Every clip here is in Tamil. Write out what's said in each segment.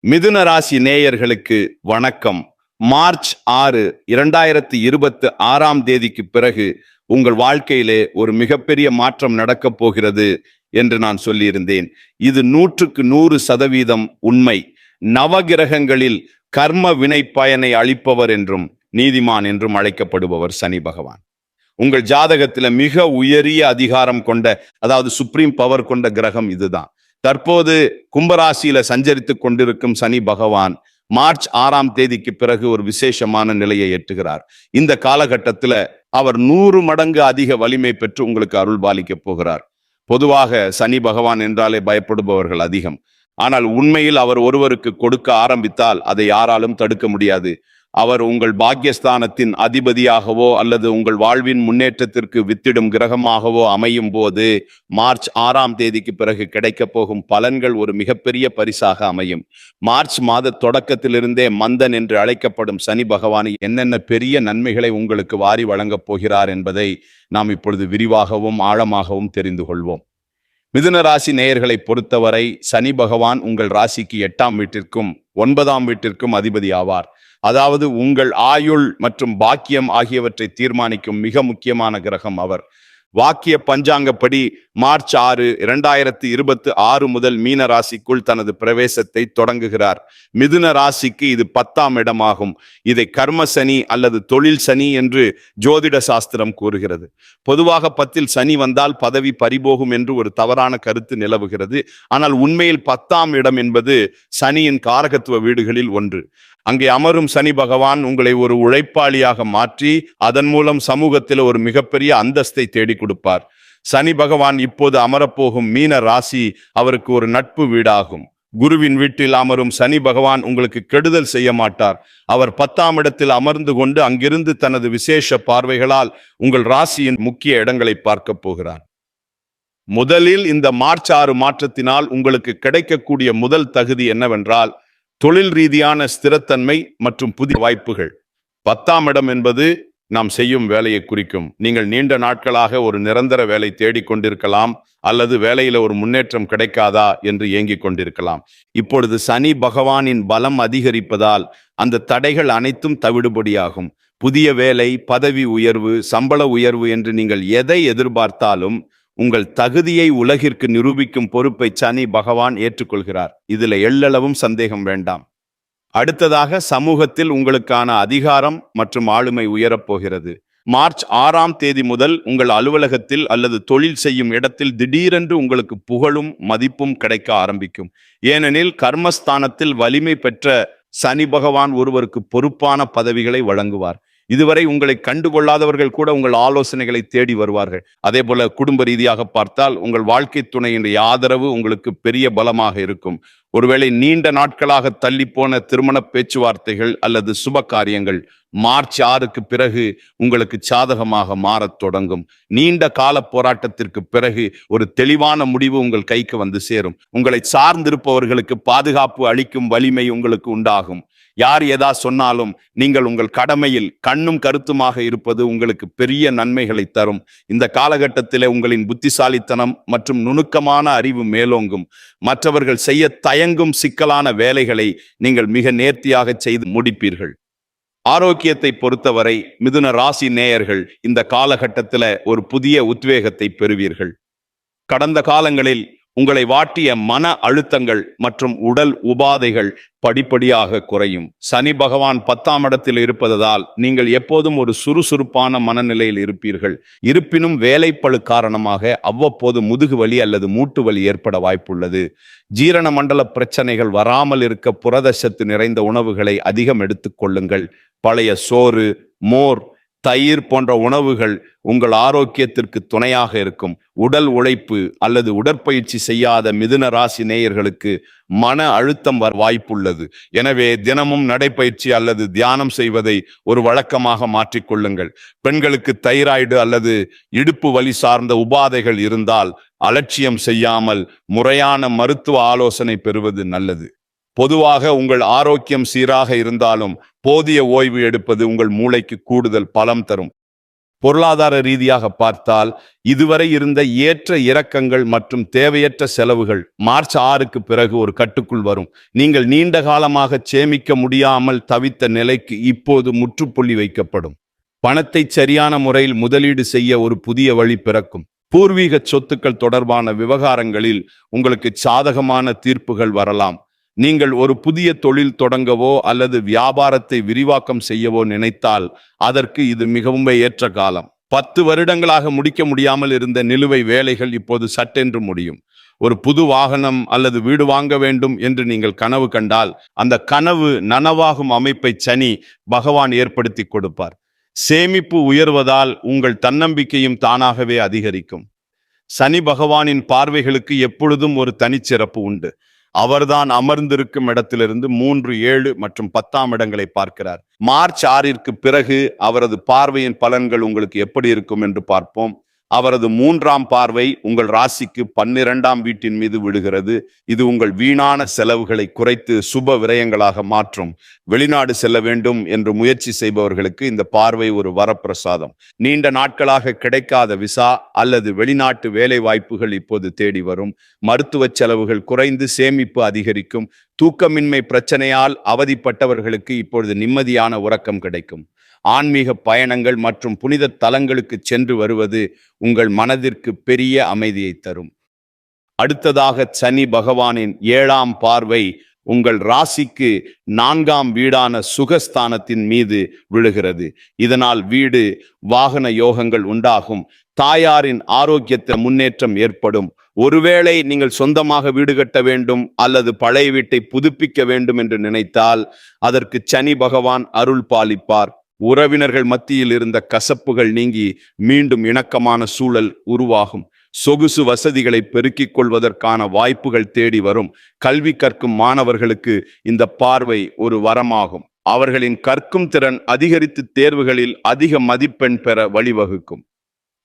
மிதுன ராசி நேயர்களுக்கு வணக்கம். மார்ச் 6, 2026 பிறகு உங்கள் வாழ்க்கையிலே ஒரு மிகப்பெரிய மாற்றம் நடக்கப் போகிறது என்று நான் சொல்லியிருந்தேன். இது 100% உண்மை. நவகிரகங்களில் கர்ம வினை பயனை அளிப்பவர் என்றும் நீதிமான் என்றும் அழைக்கப்படுபவர் சனி பகவான். உங்கள் ஜாதகத்துல மிக உயரிய அதிகாரம் கொண்ட, அதாவது சுப்ரீம் பவர் கொண்ட கிரகம் இதுதான். தற்போது கும்பராசியில சஞ்சரித்துக் கொண்டிருக்கும் சனி பகவான் மார்ச் 6 பிறகு ஒரு விசேஷமான நிலையை எட்டுகிறார். இந்த காலகட்டத்துல அவர் 100 மடங்கு அதிக வலிமை பெற்று உங்களுக்கு அருள் பாலிக்க போகிறார். பொதுவாக சனி பகவான் என்றாலே பயப்படுபவர்கள் அதிகம். ஆனால் உண்மையில் அவர் ஒருவருக்கு கொடுக்க ஆரம்பித்தால் அதை யாராலும் தடுக்க முடியாது. அவர் உங்கள் பாக்கியஸ்தானத்தின் அதிபதியாகவோ அல்லது உங்கள் வாழ்வின் முன்னேற்றத்திற்கு வித்திடும் கிரகமாகவோ அமையும் போது மார்ச் 6 பிறகு கிடைக்க போகும் பலன்கள் ஒரு மிகப்பெரிய பரிசாக அமையும். மார்ச் மாத தொடக்கத்திலிருந்தே மந்தன் என்று அழைக்கப்படும் சனி பகவான் என்னென்ன பெரிய நன்மைகளை உங்களுக்கு வாரி வழங்கப் போகிறார் என்பதை நாம் இப்பொழுது விரிவாகவும் ஆழமாகவும் தெரிந்து கொள்வோம். மிதுன ராசி நேயர்களை பொறுத்தவரை சனி பகவான் உங்கள் ராசிக்கு 8ஆம் வீட்டிற்கும் 9ஆம் வீட்டிற்கும் அதிபதி ஆவார். அதாவது உங்கள் ஆயுள் மற்றும் பாக்கியம் ஆகியவற்றை தீர்மானிக்கும் மிக முக்கியமான கிரகம் அவர். வாக்கிய பஞ்சாங்கப்படி மார்ச் 6, 2026 முதல் மீன ராசிக்குள் தனது பிரவேசத்தை தொடங்குகிறார். மிதுன ராசிக்கு இது 10ஆம் இடமாகும். இதை கர்ம சனி அல்லது தொழில் சனி என்று ஜோதிட சாஸ்திரம் கூறுகிறது. பொதுவாக 10ல் சனி வந்தால் பதவி பறிபோகும் என்று ஒரு தவறான கருத்து நிலவுகிறது. ஆனால் உண்மையில் 10ஆம் இடம் என்பது சனியின் காரகத்துவ வீடுகளில் ஒன்று. அங்கே அமரும் சனி பகவான் உங்களை ஒரு உழைப்பாளியாக மாற்றி அதன் மூலம் சமூகத்தில் ஒரு மிகப்பெரிய அந்தஸ்தை தேடி கொடுப்பார். சனி பகவான் இப்போது அமரப்போகும் மீன ராசி அவருக்கு ஒரு நட்பு வீடாகும். குருவின் வீட்டில் அமரும் சனி பகவான் உங்களுக்கு கெடுதல் செய்ய மாட்டார். அவர் 10ஆம் இடத்தில் அமர்ந்து கொண்டு அங்கிருந்து தனது விசேஷ பார்வைகளால் உங்கள் ராசியின் முக்கிய இடங்களை பார்க்க போகிறார். முதலில் இந்த மார்ச் 6 மாற்றத்தினால் உங்களுக்கு கிடைக்கக்கூடிய முதல் தகுதி என்னவென்றால் தொழில் ரீதியான ஸ்திரத்தன்மை மற்றும் புதிய வாய்ப்புகள். 10ஆம் இடம் என்பது நாம் செய்யும் வேலையை குறிக்கும். நீங்கள் நீண்ட நாட்களாக ஒரு நிரந்தர வேலை தேடிக்கொண்டிருக்கலாம் அல்லது வேலையில ஒரு முன்னேற்றம் கிடைக்காதா என்று ஏங்கிக் கொண்டிருக்கலாம். இப்பொழுது சனி பகவானின் பலம் அதிகரிப்பதால் அந்த தடைகள் அனைத்தும் தவிடுபடியாகும். புதிய வேலை, பதவி உயர்வு, சம்பள உயர்வு என்று நீங்கள் எதை எதிர்பார்த்தாலும் உங்கள் தகுதியை உலகிற்கு நிரூபிக்கும் பொறுப்பை சனி பகவான் ஏற்றுக்கொள்கிறார். இதுல எள்ளளவும் சந்தேகம் வேண்டாம். அடுத்ததாக சமூகத்தில் உங்களுக்கான அதிகாரம் மற்றும் ஆளுமை உயரப்போகிறது. மார்ச் 6 முதல் உங்கள் அலுவலகத்தில் அல்லது தொழில் செய்யும் இடத்தில் திடீரென்று உங்களுக்கு புகழும் மதிப்பும் கிடைக்க ஆரம்பிக்கும். ஏனெனில் கர்மஸ்தானத்தில் வலிமை பெற்ற சனி பகவான் ஒருவருக்கு பொறுப்பான பதவிகளை வழங்குவார். இதுவரை உங்களை கண்டுகொள்ளாதவர்கள் கூட உங்கள் ஆலோசனைகளை தேடி வருவார்கள். அதே போல குடும்ப ரீதியாக பார்த்தால் உங்கள் வாழ்க்கை துணையினுடைய ஆதரவு உங்களுக்கு பெரிய பலமாக இருக்கும். ஒருவேளை நீண்ட நாட்களாக தள்ளி போன திருமண பேச்சுவார்த்தைகள் அல்லது சுப காரியங்கள் மார்ச் 6 பிறகு உங்களுக்கு சாதகமாக மாறத் தொடங்கும். நீண்ட கால போராட்டத்திற்கு பிறகு ஒரு தெளிவான முடிவு உங்கள் கைக்கு வந்து சேரும். உங்களை சார்ந்திருப்பவர்களுக்கு பாதுகாப்பு அளிக்கும் வலிமை உங்களுக்கு உண்டாகும். யார் ஏதா சொன்னாலும் நீங்கள் உங்கள் கடமையில் கண்ணும் கருத்துமாக இருப்பது உங்களுக்கு பெரிய நன்மைகளை தரும். இந்த காலகட்டத்திலே உங்களின் புத்திசாலித்தனம் மற்றும் நுணுக்கமான அறிவு மேலோங்கும். மற்றவர்கள் செய்ய தயங்கும் சிக்கலான வேலைகளை நீங்கள் மிக நேர்த்தியாக செய்து முடிப்பீர்கள். ஆரோக்கியத்தை பொறுத்தவரை மிதுன ராசி நேயர்கள் இந்த காலகட்டத்தில் ஒரு புதிய உத்வேகத்தை பெறுவீர்கள். கடந்த காலங்களில் உங்களை வாட்டிய மன அழுத்தங்கள் மற்றும் உடல் உபாதைகள் படிப்படியாக குறையும். சனி பகவான் 10ஆம் இடத்தில் இருப்பதால் நீங்கள் எப்போதும் ஒரு சுறுசுறுப்பான மனநிலையில் இருப்பீர்கள். இருப்பினும் வேலைப்பளு காரணமாக அவ்வப்போது முதுகு வலி அல்லது மூட்டு வலி ஏற்பட வாய்ப்புள்ளது. ஜீரண மண்டல பிரச்சனைகள் வராமல் இருக்க புரதச்சத்து நிறைந்த உணவுகளை அதிகம் எடுத்துக் கொள்ளுங்கள். பழைய சோறு, மோர், தயிர் போன்ற உணவுகள் உங்கள் ஆரோக்கியத்திற்கு துணையாக இருக்கும். உடல் உழைப்பு அல்லது உடற்பயிற்சி செய்யாத மிதுன ராசி நேயர்களுக்கு மன அழுத்தம் வர வாய்ப்புள்ளது. எனவே தினமும் நடைப்பயிற்சி அல்லது தியானம் செய்வதை ஒரு வழக்கமாக மாற்றிக்கொள்ளுங்கள். பெண்களுக்கு தைராய்டு அல்லது இடுப்பு வலி சார்ந்த உபாதைகள் இருந்தால் அலட்சியம் செய்யாமல் முறையான மருத்துவ ஆலோசனை பெறுவது நல்லது. பொதுவாக உங்கள் ஆரோக்கியம் சீராக இருந்தாலும் போதிய ஓய்வு எடுப்பது உங்கள் மூளைக்கு கூடுதல் பலம் தரும். பொருளாதார ரீதியாக பார்த்தால் இதுவரை இருந்த ஏற்ற இறக்கங்கள் மற்றும் தேவையற்ற செலவுகள் மார்ச் 6க்கு பிறகு ஒரு கட்டுக்குள் வரும். நீங்கள் நீண்ட காலமாக சேமிக்க முடியாமல் தவித்த நிலைக்கு இப்போது முற்றுப்புள்ளி வைக்கப்படும். பணத்தை சரியான முறையில் முதலீடு செய்ய ஒரு புதிய வழி பிறக்கும். பூர்வீக சொத்துக்கள் தொடர்பான விவகாரங்களில் உங்களுக்கு சாதகமான தீர்ப்புகள் வரலாம். நீங்கள் ஒரு புதிய தொழில் தொடங்கவோ அல்லது வியாபாரத்தை விரிவாக்கம் செய்யவோ நினைத்தால் அதற்கு இது மிகவும் ஏற்ற காலம். 10 வருடங்களாக முடிக்க முடியாமல் இருந்த நிலுவை வேலைகள் இப்போது சட்டென்று முடியும். ஒரு புது வாகனம் அல்லது வீடு வாங்க வேண்டும் என்று நீங்கள் கனவு கண்டால் அந்த கனவு நனவாகும் அமைப்பை சனி பகவான் ஏற்படுத்தி கொடுப்பார். சேமிப்பு உயர்வதால் உங்கள் தன்னம்பிக்கையும் தானாகவே அதிகரிக்கும். சனி பகவானின் பார்வைகளுக்கு எப்பொழுதும் ஒரு தனிச்சிறப்பு உண்டு. அவர்தான் அமர்ந்திருக்கும் இடத்திலிருந்து 3, 7 மற்றும் 10ஆம் இடங்களை பார்க்கிறார். மார்ச் 6ற்கு பிறகு அவரது பார்வையின் பலன்கள் உங்களுக்கு எப்படி இருக்கும் என்று பார்ப்போம். அவரது 3ஆம் பார்வை உங்கள் ராசிக்கு 12ஆம் வீட்டின் மீது விழுகிறது. இது உங்கள் வீணான செலவுகளை குறைத்து சுப விரயங்களாக மாற்றும். வெளிநாடு செல்ல வேண்டும் என்று முயற்சி செய்பவர்களுக்கு இந்த பார்வை ஒரு வரப்பிரசாதம். நீண்ட நாட்களாக கிடைக்காத விசா அல்லது வெளிநாட்டு வேலை வாய்ப்புகள் இப்போது தேடி வரும். மருத்துவ செலவுகள் குறைந்து சேமிப்பு அதிகரிக்கும். தூக்கமின்மை பிரச்சனையால் அவதிப்பட்டவர்களுக்கு இப்பொழுது நிம்மதியான உறக்கம் கிடைக்கும். ஆன்மீக பயணங்கள் மற்றும் புனித தலங்களுக்கு சென்று வருவது உங்கள் மனதிற்கு பெரிய அமைதியை தரும். அடுத்ததாக சனி பகவானின் 7ஆம் பார்வை உங்கள் ராசிக்கு 4ஆம் வீடான சுகஸ்தானத்தின் மீது விழுகிறது. இதனால் வீடு வாகன யோகங்கள் உண்டாகும். தாயாரின் ஆரோக்கியத்தில் முன்னேற்றம் ஏற்படும். ஒருவேளை நீங்கள் சொந்தமாக வீடு கட்ட வேண்டும் அல்லது பழைய வீட்டை புதுப்பிக்க வேண்டும் என்று நினைத்தால் அதற்கு சனி பகவான் அருள் பாலிப்பார். உறவினர்கள் மத்தியில் இருந்த கசப்புகள் நீங்கி மீண்டும் இணக்கமான சூழல் உருவாகும். சொகுசு வசதிகளை பெருக்கிக் கொள்வதற்கான வாய்ப்புகள் தேடி வரும். கல்வி கற்கும் மாணவர்களுக்கு இந்த பார்வை ஒரு வரமாகும். அவர்களின் கற்கும் திறன் அதிகரித்து தேர்வுகளில் அதிக மதிப்பெண் பெற வழிவகுக்கும்.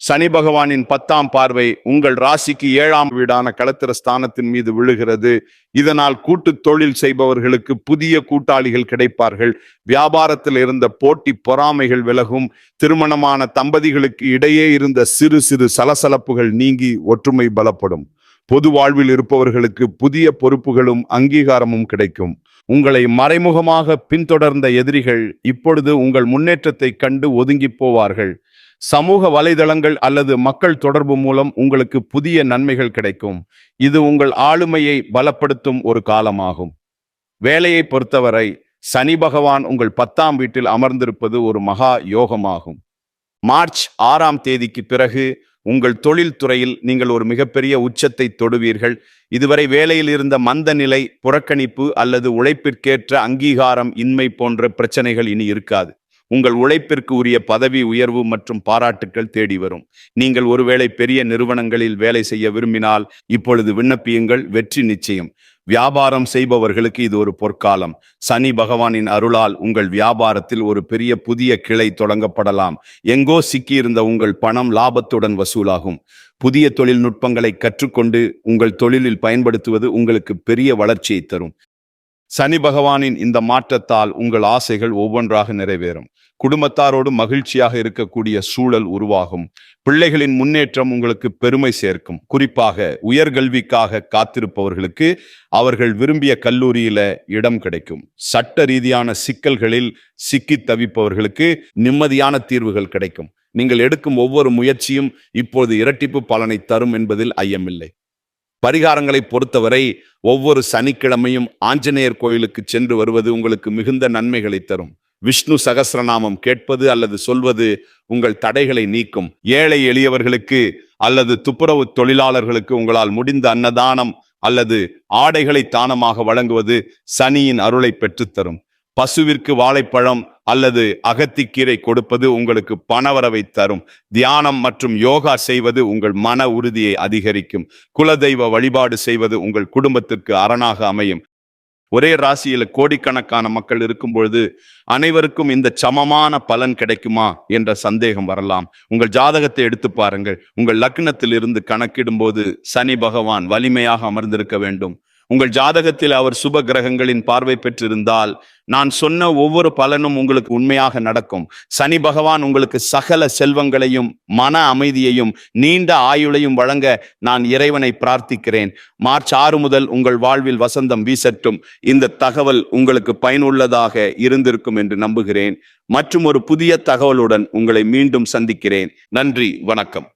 சனி பகவானின் 10ஆம் பார்வை உங்கள் ராசிக்கு 7ஆம் வீடான களத்திர ஸ்தானத்தின் மீது விழுகிறது. இதனால் கூட்டு தொழில் செய்பவர்களுக்கு புதிய கூட்டாளிகள் கிடைப்பார்கள். வியாபாரத்தில் இருந்த போட்டி பொறாமைகள் விலகும். திருமணமான தம்பதிகளுக்கு இடையே இருந்த சிறு சிறு சலசலப்புகள் நீங்கி ஒற்றுமை பலப்படும். பொது வாழ்வில் இருப்பவர்களுக்கு புதிய பொறுப்புகளும் அங்கீகாரமும் கிடைக்கும். உங்களை மறைமுகமாக பின்தொடர்ந்த எதிரிகள் இப்பொழுது உங்கள் முன்னேற்றத்தை கண்டு ஒதுங்கி போவார்கள். சமூக வலைதளங்கள் அல்லது மக்கள் தொடர்பு மூலம் உங்களுக்கு புதிய நன்மைகள் கிடைக்கும். இது உங்கள் ஆளுமையை பலப்படுத்தும் ஒரு காலமாகும். வேலையை பொறுத்தவரை சனி பகவான் உங்கள் 10ஆம் வீட்டில் அமர்ந்திருப்பது ஒரு மகா யோகமாகும். மார்ச் 6ஆம் தேதிக்கு பிறகு உங்கள் தொழில் துறையில் நீங்கள் ஒரு மிகப்பெரிய உச்சத்தை தொடுவீர்கள். இதுவரை வேலையில் இருந்த மந்த நிலை, புறக்கணிப்பு அல்லது உழைப்பிற்கேற்ற அங்கீகாரம் இன்மை போன்ற பிரச்சனைகள் இனி இருக்காது. உங்கள் உழைப்பிற்கு உரிய பதவி உயர்வு மற்றும் பாராட்டுக்கள் தேடி வரும். நீங்கள் ஒருவேளை பெரிய நிறுவனங்களில் வேலை செய்ய விரும்பினால் இப்பொழுது விண்ணப்பியுங்கள். வெற்றி நிச்சயம். வியாபாரம் செய்பவர்களுக்கு இது ஒரு பொற்காலம். சனி பகவானின் அருளால் உங்கள் வியாபாரத்தில் ஒரு பெரிய புதிய கிளை தொடங்கப்படலாம். எங்கோ சிக்கியிருந்த உங்கள் பணம் லாபத்துடன் வசூலாகும். புதிய தொழில்நுட்பங்களை கற்றுக்கொண்டு உங்கள் தொழிலில் பயன்படுத்துவது உங்களுக்கு பெரிய வளர்ச்சியை தரும். சனி பகவானின் இந்த மாற்றத்தால் உங்கள் ஆசைகள் ஒவ்வொன்றாக நிறைவேறும். குடும்பத்தாரோடு மகிழ்ச்சியாக இருக்கக்கூடிய சூழல் உருவாகும். பிள்ளைகளின் முன்னேற்றம் உங்களுக்கு பெருமை சேர்க்கும். குறிப்பாக உயர்கல்விக்காக காத்திருப்பவர்களுக்கு அவர்கள் விரும்பிய கல்லூரியில இடம் கிடைக்கும். சட்ட ரீதியான சிக்கல்களில் சிக்கி தவிப்பவர்களுக்கு நிம்மதியான தீர்வுகள் கிடைக்கும். நீங்கள் எடுக்கும் ஒவ்வொரு முயற்சியும் இப்போது இரட்டிப்பு பலனை தரும் என்பதில் ஐயமில்லை. பரிகாரங்களை பொறுத்தவரை ஒவ்வொரு சனிக்கிழமையும் ஆஞ்சநேயர் கோயிலுக்கு சென்று வருவது உங்களுக்கு மிகுந்த நன்மைகளை தரும். விஷ்ணு சகஸ்ரநாமம் கேட்பது அல்லது சொல்வது உங்கள் தடைகளை நீக்கும். ஏழை எளியவர்களுக்கு அல்லது துப்புரவு தொழிலாளர்களுக்கு உங்களால் முடிந்த அன்னதானம் அல்லது ஆடைகளை தானமாக வழங்குவது சனியின் அருளை பெற்றுத்தரும். பசுவிற்கு வாழைப்பழம் அல்லது அகத்திக்கீரை கொடுப்பது உங்களுக்கு பணவரவை தரும். தியானம் மற்றும் யோகா செய்வது உங்கள் மன உறுதியை அதிகரிக்கும். குலதெய்வ வழிபாடு செய்வது உங்கள் குடும்பத்திற்கு அரணாக அமையும். ஒரே ராசியில கோடிக்கணக்கான மக்கள் இருக்கும் பொழுது அனைவருக்கும் இந்த சமமான பலன் கிடைக்குமா என்ற சந்தேகம் வரலாம். உங்கள் ஜாதகத்தை எடுத்து பாருங்கள். உங்கள் லக்னத்தில் இருந்து கணக்கிடும் போது சனி பகவான் வலிமையாக அமர்ந்திருக்க வேண்டும். உங்கள் ஜாதகத்தில் அவர் சுப கிரகங்களின் பார்வை பெற்றிருந்தால் நான் சொன்ன ஒவ்வொரு பலனும் உங்களுக்கு உண்மையாக நடக்கும். சனி பகவான் உங்களுக்கு சகல செல்வங்களையும் மன அமைதியையும் நீண்ட ஆயுளையும் வழங்க நான் இறைவனை பிரார்த்திக்கிறேன். மார்ச் 6 முதல் உங்கள் வாழ்வில் வசந்தம் வீசட்டும். இந்த தகவல் உங்களுக்கு பயனுள்ளதாக இருந்திருக்கும் என்று நம்புகிறேன். மற்றும் ஒரு புதிய தகவலுடன் உங்களை மீண்டும் சந்திக்கிறேன். நன்றி, வணக்கம்.